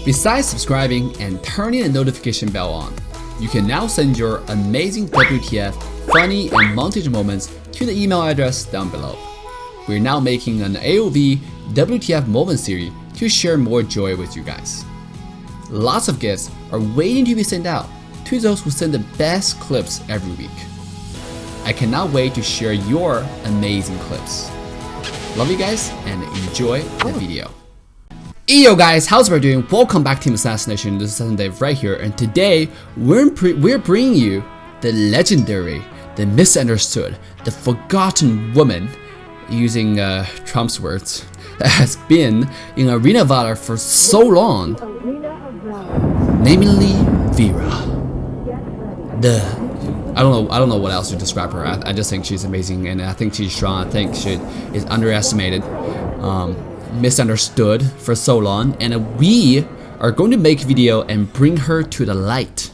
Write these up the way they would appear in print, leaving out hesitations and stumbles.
Besides subscribing and turning the notification bell on, you can now send your amazing WTF, funny and montage moments to the email address down below. We're now making an AOV WTF Moments series to share more joy with you guys. Lots of gifts are waiting to be sent out to those who send the best clips every week. I cannot wait to share your amazing clips. Love you guys and enjoy the video. Yo guys, how's everybody doing? Welcome back to Team Assassination. This is Assassin Dave right here, and today we're bringing you the legendary, the misunderstood, the forgotten woman, using Trump's words, that has been in Arena Valor for so long, namely Veera. I don't know what else to describe her. I just think she's amazing, and I think she's strong. I think she is underestimated, misunderstood for so long, and we are going to make a video and bring her to the light,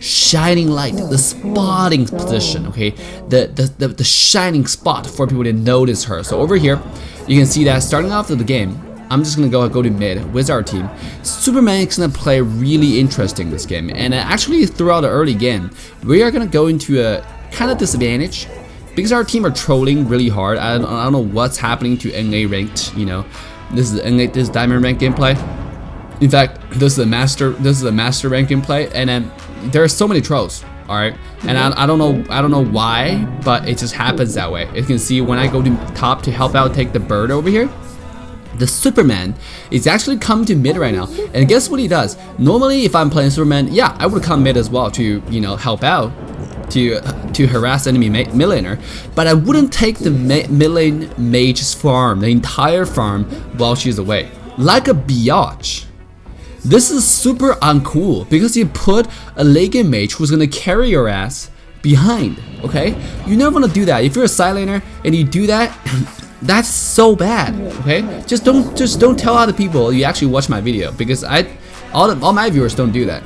shining light, the spotting position. Okay, the shining spot for people to notice her. So over here, you can see that starting off with the game, I'm just gonna go to mid with our team. Superman is gonna play really interesting this game, and actually throughout the early game, we are gonna go into a kind of disadvantage because our team are trolling really hard. I don't know what's happening to NA ranked. You know, this is diamond rank gameplay. In fact, this is a master rank gameplay, and then there are so many trolls. All right, and I don't know why, but it just happens that way. You can see when I go to top to help out take the bird over here, the Superman is actually coming to mid right now, and guess what he does? Normally, if I'm playing Superman, yeah, I would come mid as well to, you know, help out, to harass enemy mid laner, but I wouldn't take the mid lane mage's farm, the entire farm, while she's away, like a biatch. This is super uncool because you put a late game mage who's gonna carry your ass behind. Okay, you never wanna do that. If you're a side laner and you do that, that's so bad. Okay, just don't tell other people you actually watch my video, because all my viewers don't do that.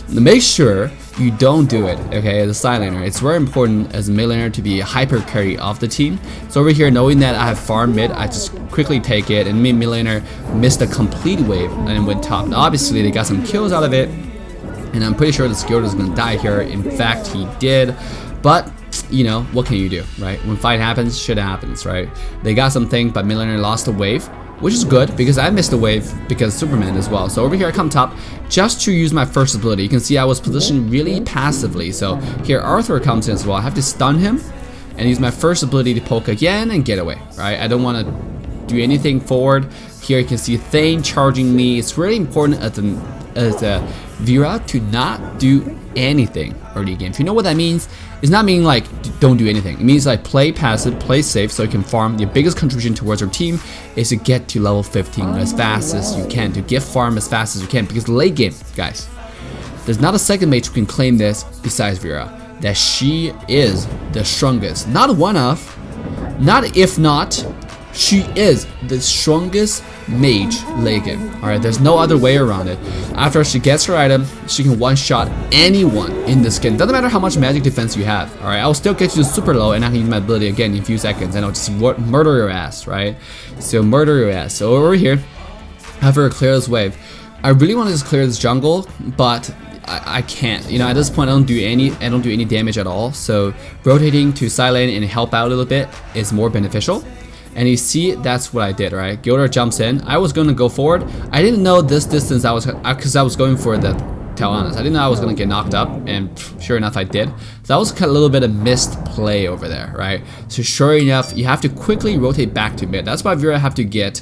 Make sure you don't do it, okay, as a side laner. It's very important as a mid laner to be a hyper carry of the team. So over here, knowing that I have farm mid, I just quickly take it, and mid laner missed a complete wave and went top. Now, obviously, they got some kills out of it, and I'm pretty sure the Skirtle is gonna die here. In fact, he did, but you know, what can you do, right? When fight happens, shit happens, right? They got something, but mid laner lost a wave, which is good because I missed a wave because Superman as well. So over here I come top just to use my first ability. You can see I was positioned really passively. So here Arthur comes in as well. I have to stun him and use my first ability to poke again and get away, right? I don't want to do anything forward. Here you can see Thane charging me. It's really important as a Veera to not do anything early game. If you know what that means, it's not meaning like don't do anything. It means like play passive, play safe, so you can farm. Your biggest contribution towards your team is to get to level 15 as fast as you can, to get farm as fast as you can, because late game, guys, there's not a second mage who can claim this besides Veera, that she is the strongest. Not one of, not if not, she is the strongest mage late game. Alright, there's no other way around it. After she gets her item, she can one-shot anyone in the skin. Doesn't matter how much magic defense you have. Alright, I'll still get you to super low, and I can use my ability again in a few seconds, and I'll just murder your ass, right? So murder your ass. So over here, after I clear this wave, I really want to just clear this jungle, but I can't. You know, at this point I don't do any damage at all. So rotating to side lane and help out a little bit is more beneficial. And you see, that's what I did, right? Gilder jumps in. I was going to go forward. I didn't know this distance because I was going for the Talonus. I didn't know I was going to get knocked up, and sure enough, I did. So that was kind of a little bit of missed play over there, right? So sure enough, you have to quickly rotate back to mid. That's why Veera have to get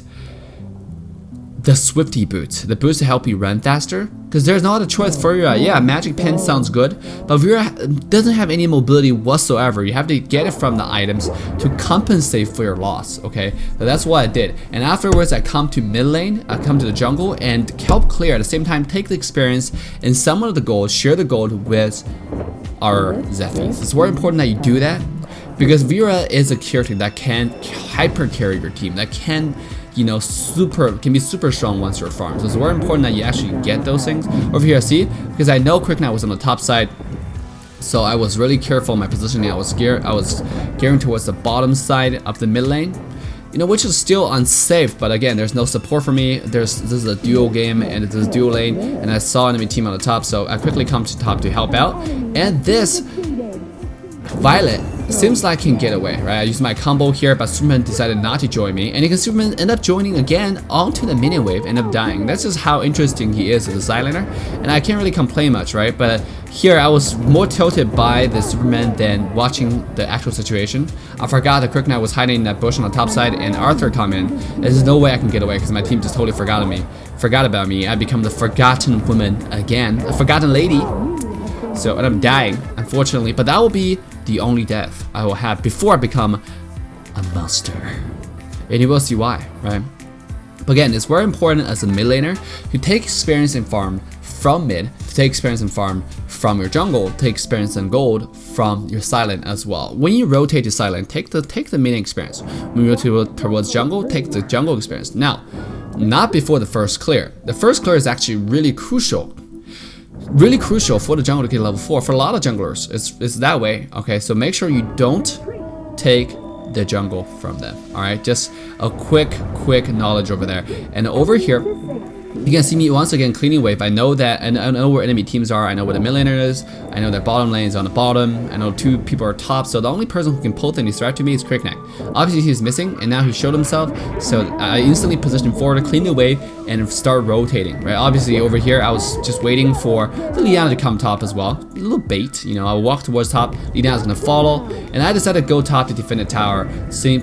the Swifty boots, the boots to help you run faster, because there's no other choice for Veera. Yeah, magic pen sounds good, but Veera doesn't have any mobility whatsoever. You have to get it from the items to compensate for your loss. Okay, so that's what I did, and afterwards I come to mid lane, I come to the jungle and help clear. At the same time, take the experience and summon the gold, share the gold with our Zephyrs. It's very important that you do that, because Veera is a character that can hyper carry your team, that can, you know, can be super strong once you're farmed. So it's very important that you actually get those things. Over here, see, because I know Quick Knight was on the top side, so I was really careful in my positioning. I was gearing towards the bottom side of the mid lane. you know, which is still unsafe, but again, there's no support for me. This is a duo game, and it's a duo lane, and I saw enemy team on the top, so I quickly come to top to help out. And this Violet seems like can get away, right? I used my combo here, but Superman decided not to join me, and you can Superman end up joining again onto the minion wave, end up dying. That's just how interesting he is as a side laner, and I can't really complain much, right? But here I was more tilted by the Superman than watching the actual situation. I forgot the Quick Knight was hiding in that bush on the top side, and Arthur come in. There's no way I can get away because my team just totally forgot about me. I become the forgotten woman again, a forgotten lady. So, and I'm dying, unfortunately, but that will be the only death I will have before I become a monster. And you will see why, right? But again, it's very important as a mid laner to take experience and farm from mid, to take experience and farm from your jungle, take experience and gold from your silent as well. When you rotate to silent, take the mid experience. When you rotate towards jungle, take the jungle experience. Now, not before the first clear. The first clear is actually really crucial for the jungle to get level 4. For a lot of junglers, it's that way. Okay, so make sure you don't take the jungle from them. All right, just a quick knowledge over there. And over here, you can see me once again cleaning wave. I know that, and I know where enemy teams are. I know where the mid laner is. I know their bottom lane is on the bottom. I know 2 people are top. So the only person who can pull things threat to me is Quick Knight. Obviously he's missing, and now he showed himself. So I instantly positioned forward to clean the wave and start rotating. Right. Obviously over here I was just waiting for the Liana to come top as well. A little bait. You know, I walk towards top. Liana's gonna follow, and I decided to go top to defend the tower.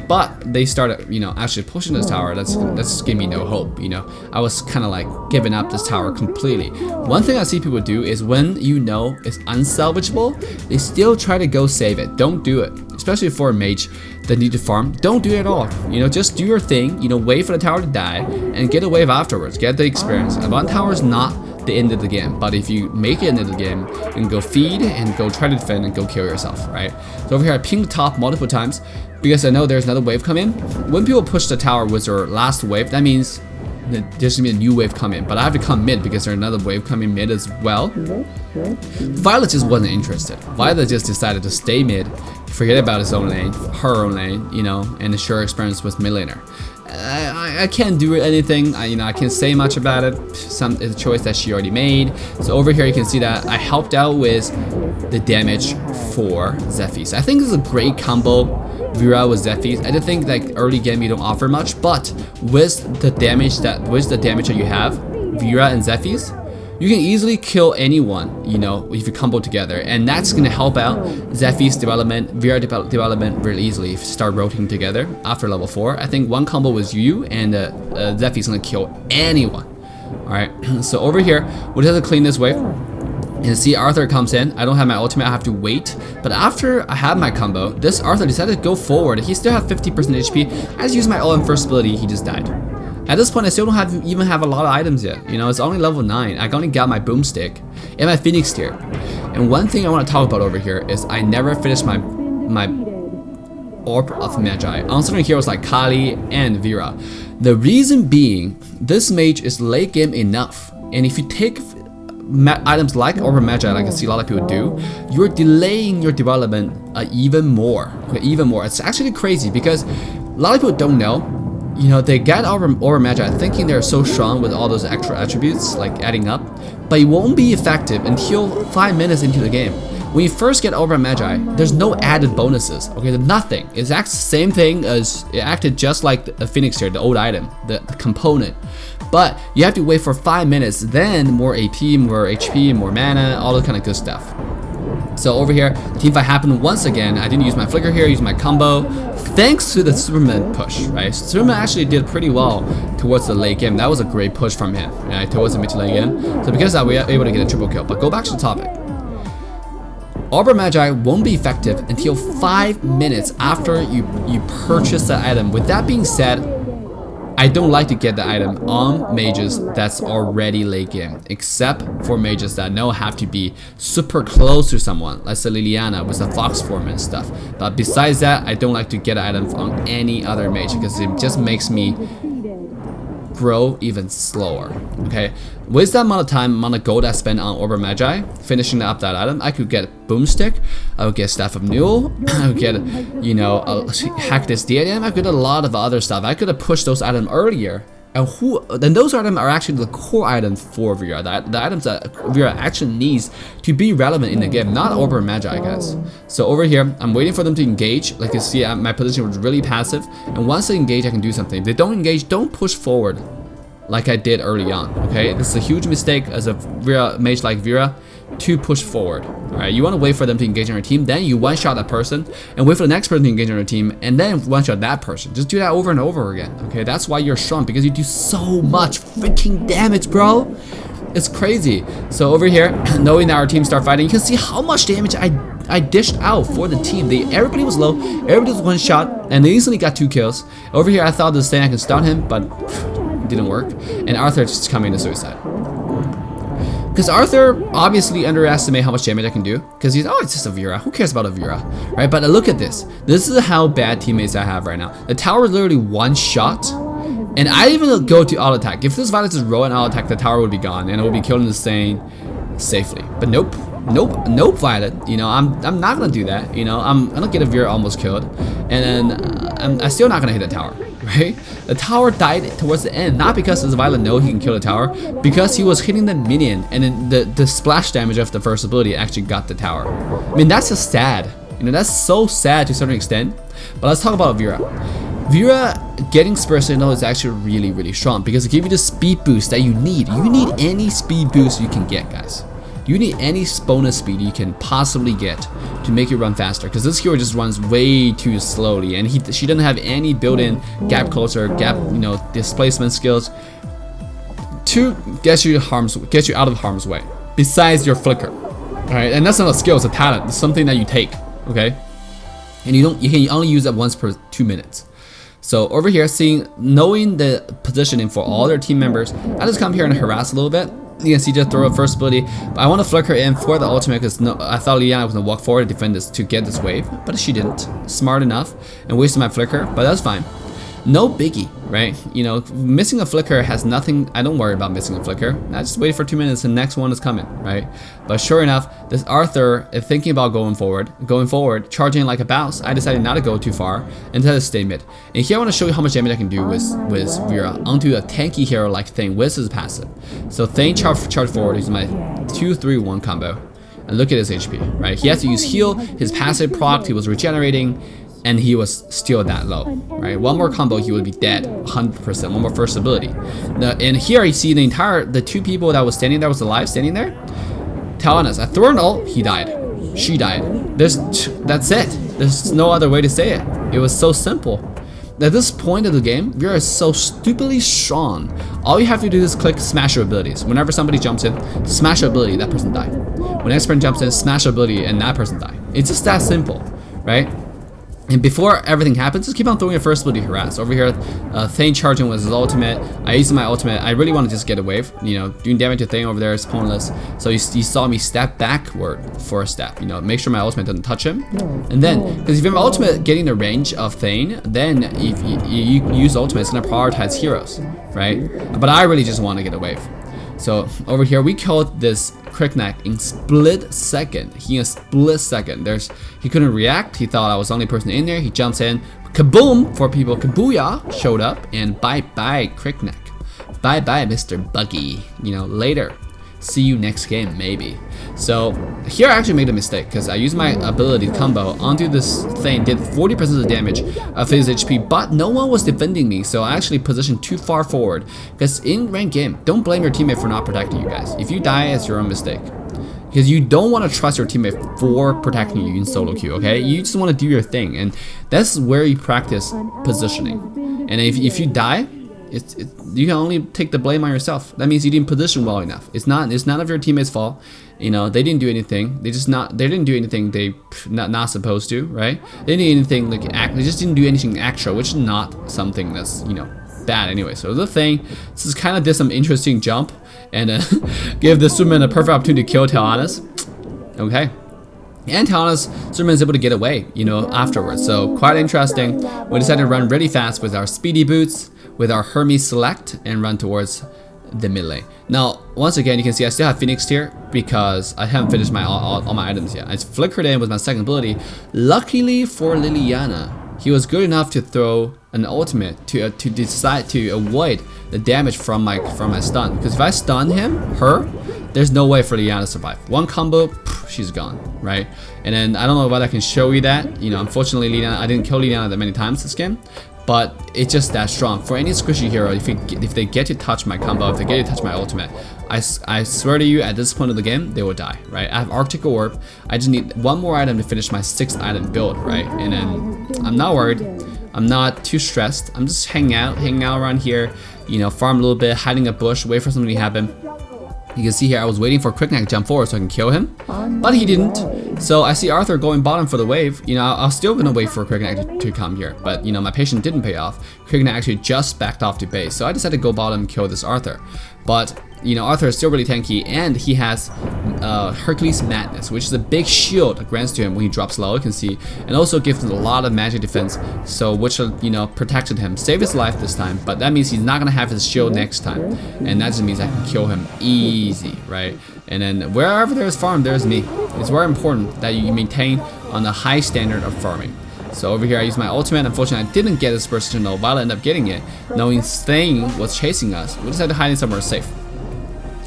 But they started, you know, actually pushing this tower. That's gave me no hope. You know, I was kind of like giving up this tower completely. One thing I see people do is when you know it's unsalvageable, they still try to go save it. Don't do it, especially for a mage that need to farm. Don't do it at all. You know, just do your thing. You know, wait for the tower to die and get a wave afterwards. Get the experience. And one tower is not the end of the game, but if you make it into the game, you can go feed and go try to defend and go kill yourself, right? So over here I pinged top multiple times because I know there's another wave coming. When people push the tower with their last wave, that means there's gonna be a new wave coming, but I have to come mid because there's another wave coming mid as well. Violet just wasn't interested. Violet just decided to stay mid, forget about his own lane, her own lane, you know, and ensure experience with mid laner. I can't do anything. I can't say much about it. It's a choice that she already made. So over here you can see that I helped out with the damage for Zephyrs. I think this is a great combo, Veera with Zephyrs. I did think like early game you don't offer much, but with the damage that you have, Veera and Zephyrs, you can easily kill anyone, you know, if you combo together, and that's gonna help out Zephyrs development, Veera development really easily if you start rotating together after level 4. I think one combo with you and Zephyrs gonna kill anyone. All right, so over here we'll have to clean this wave. And see Arthur comes in. I don't have my ultimate, I have to wait. But after I have my combo, this Arthur decided to go forward. He still has 50% HP. I just used my ult first ability, he just died. At this point, I still don't even have a lot of items yet. You know, it's only level 9. I only got my boomstick and my Phoenix tier. And one thing I want to talk about over here is I never finished my Orb of Magi on certain heroes like Kali and Veera. The reason being, this mage is late game enough. And if you take items like Orb of Magi, like I see a lot of people do, you're delaying your development even more. Even more. It's actually crazy because a lot of people don't know. You know, they get Orb of Magi thinking they're so strong with all those extra attributes, like adding up, but it won't be effective until 5 minutes into the game. When you first get Orb of Magi, there's no added bonuses. Okay, there's nothing. It's actually the same thing as it acted just like the Phoenix tier, the old item, the component. But you have to wait for 5 minutes, then more AP, more HP, more mana, all that kind of good stuff. So over here, teamfight happened once again. I didn't use my flicker here, I used my combo. Thanks to the Superman push, right? Superman actually did pretty well towards the late game. That was a great push from him, right? Towards the mid to late game. So because of that, we were able to get a triple kill. But go back to the topic. Orb of Magi won't be effective until 5 minutes after you purchase the item. With that being said, I don't like to get the item on mages that's already late game, except for mages that know have to be super close to someone, let's say Liliana with the Fox form and stuff. But besides that, I don't like to get items on any other mage because it just makes me grow even slower. Okay, with that amount of time, amount of gold I spent on Orb of Magi, finishing up that item, I could get Boomstick, I would get Staff of Newell, I would get, you know, Hack this Diadem, I could get a lot of other stuff. I could have pushed those items earlier. And then those items are actually the core items for Veera, the items that Veera actually needs to be relevant in the game, not Orb of Magi, guys. So over here, I'm waiting for them to engage. Like you see, my position was really passive, and once they engage, I can do something. If they don't engage, don't push forward like I did early on, okay? This is a huge mistake as a Veera mage like Veera to push forward. Alright, you want to wait for them to engage on your team, then you one-shot that person, and wait for the next person to engage on your team, and then one-shot that person. Just do that over and over again, okay? That's why you're strong, because you do so much freaking damage, bro. It's crazy. So over here, knowing that our team start fighting, you can see how much damage I dished out for the team. Everybody was low, everybody was one shot, and they instantly got 2 kills. Over here, I thought this thing I could stun him, but it didn't work. And Arthur just coming to suicide. Because Arthur obviously underestimated how much damage I can do. Because he's, oh, it's just a Veera. Who cares about a Veera? Right? But look at this. This is how bad teammates I have right now. The tower is literally one shot. And I even go to auto attack. If this Violet is roll and auto attack, the tower would be gone. And it would be killed in the same safely. But nope. Nope, Violet. You know, I'm not going to do that. You know, I'm going to get a Veera almost killed. And then I'm still not going to hit the tower. Right? The tower died towards the end, not because the Violet knows he can kill the tower, because he was hitting the minion, and then the splash damage of the first ability actually got the tower. I mean, that's just sad. You know, that's so sad to a certain extent. But let's talk about Veera. Veera getting Spirit Signal is actually really, really strong because it gives you the speed boost that you need. You need any speed boost you can get, guys. You need any bonus speed you can possibly get to make you run faster, because this hero just runs way too slowly, and she doesn't have any built-in gap closer, you know, displacement skills to get you out of harm's way. Besides your flicker, all right, and that's not a skill; it's a talent. It's something that you take, okay, and you can only use it once per 2 minutes. So over here, knowing the positioning for all their team members, I just come here and harass a little bit. You can see just throw a first ability, but I want to flicker in for the ultimate because I thought Liana was going to walk forward and defend this to get this wave, but she didn't. Smart enough and wasted my flicker, but that's fine. No biggie, right? You know, missing a flicker has nothing. I don't worry about missing a flicker. I just wait for 2 minutes and the next one is coming, right? But sure enough, this Arthur is thinking about going forward, charging like a bounce. I decided not to go too far and to stay mid. And here I want to show you how much damage I can do with Veera onto a tanky hero like Thane with his passive. So Thane charge forward using my 2-3-1 combo. And look at his HP, right? He has to use heal, his passive proc, he was regenerating, and he was still that low, right? One more combo, he would be dead, 100%. One more first ability. And here you see the 2 people that was standing there, was alive, standing there. Telling us, I threw an ult, he died. She died. That's it. There's no other way to say it. It was so simple. At this point of the game, Veera is so stupidly strong. All you have to do is click smash your abilities. Whenever somebody jumps in, smash your ability, that person died. When the next person jumps in, smash your ability, and that person died. It's just that simple, right? And before everything happens, just keep on throwing your first ability harass. Over here, Thane charging was his ultimate. I used my ultimate. I really want to just get a wave. You know, doing damage to Thane over there is pointless. So you saw me step backward for a step. You know, make sure my ultimate doesn't touch him. And then, because if you have ultimate getting the range of Thane, then if you use ultimate, it's going to prioritize heroes, right? But I really just want to get a wave. So over here, we killed this Crickneck in split second. He couldn't react. He thought I was the only person in there. He jumps in, kaboom for people. Kabuya showed up, and bye Crickneck. Bye Mr. Buggy. You know, later. See you next game, maybe. So here I actually made a mistake because I used my ability combo onto this thing, did 40% of the damage of his HP, but no one was defending me, so I actually positioned too far forward. Because in ranked game, don't blame your teammate for not protecting you guys. If you die, it's your own mistake. Because you don't want to trust your teammate for protecting you in solo queue, okay? You just want to do your thing, and that's where you practice positioning. And if you die, you can only take the blame on yourself. That means you didn't position well enough. It's none of your teammates' fault. You know, they didn't do anything. They didn't do anything they not supposed to, right? They didn't do anything they just didn't do anything actual, which is not something that's, you know, bad anyway. So the thing, this is kind of did some interesting jump and give the Superman a perfect opportunity to kill Tel'Annis. Okay. And Tel'Annis, Superman is able to get away, you know, afterwards. So quite interesting. We decided to run really fast with our speedy boots, with our Hermes select and run towards the mid lane. Now, once again, you can see I still have Phoenix here because I haven't finished all my items yet. I flickered in with my second ability. Luckily for Liliana, he was good enough to throw an ultimate to decide to avoid the damage from my stun. Because if I stun her, there's no way for Liliana to survive. One combo, she's gone, right? And then I don't know whether I can show you that. You know, unfortunately, Liliana, I didn't kill Liliana that many times this game. But it's just that strong. For any squishy hero, if they get to touch my combo, if they get to touch my ultimate, I swear to you, at this point of the game, they will die, right? I have Arctic Orb. I just need one more item to finish my 6 item build, right? And then I'm not worried. I'm not too stressed. I'm just hanging out around here, you know, farm a little bit, hiding a bush, wait for something to happen. You can see here I was waiting for Quickneck to jump forward so I can kill him, but he didn't. So I see Arthur going bottom for the wave. You know, I was still gonna wait for Quickneck to come here, but you know, my patience didn't pay off. Quickneck actually just backed off to base, so I decided to go bottom and kill this Arthur. But you know, Arthur is still really tanky, and he has Hercules Madness, which is a big shield that grants to him when he drops low, you can see, and also gives him a lot of magic defense, so which you know, protected him, saved his life this time, but that means he's not gonna have his shield next time, and that just means I can kill him easy, right? And then wherever there's farm, there's me. It's very important that you maintain on a high standard of farming. So over here I used my ultimate. Unfortunately, I didn't get this burst to know. Violet ended up getting it. Knowing Thane was chasing us, we decided to hide in somewhere safe.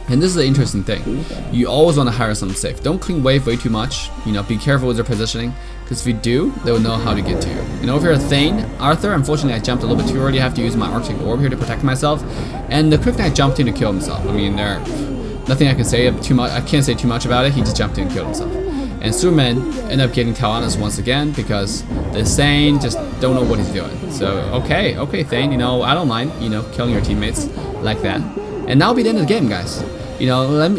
And this is the interesting thing. You always want to hire something safe. Don't clean wave way too much. You know, be careful with their positioning, because if you do, they will know how to get to you. And over here, Thane, Arthur, unfortunately I jumped a little bit too early. I have to use my Arctic Orb here to protect myself. And the Quick Knight jumped in to kill himself. I mean, nothing I can say too much. I can't say too much about it. He just jumped in and killed himself. And Superman ended up getting Talanis once again because the Thane just don't know what he's doing. So okay, Thane, you know, I don't mind, you know, killing your teammates like that. And that'll be the end of the game, guys. You know,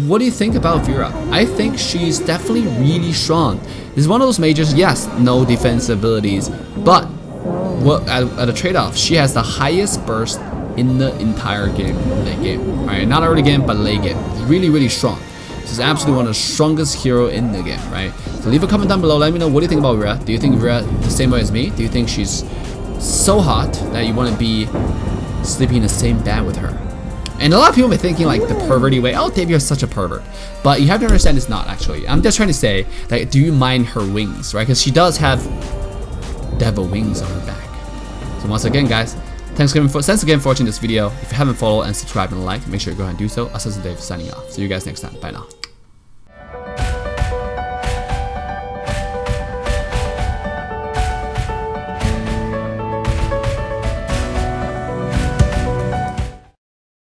what do you think about Veera? I think she's definitely really strong. This is one of those majors, yes, no defense abilities, but at a trade-off, she has the highest burst in the entire game, late game. Alright, not early game, but late game. Really, really strong. She's absolutely one of the strongest hero in the game, right? So leave a comment down below, let me know what do you think about Veera. Do you think Veera the same way as me? Do you think she's so hot that you want to be sleeping in the same bed with her? And a lot of people may be thinking like the perverty way, oh, Dave, you're such a pervert. But you have to understand it's not actually. I'm just trying to say, like, do you mind her wings, right? Because she does have devil wings on her back. So once again, guys, thanks again for watching this video. If you haven't followed and subscribed and liked, make sure you go ahead and do so. Us as Dave signing off. See you guys next time. Bye now.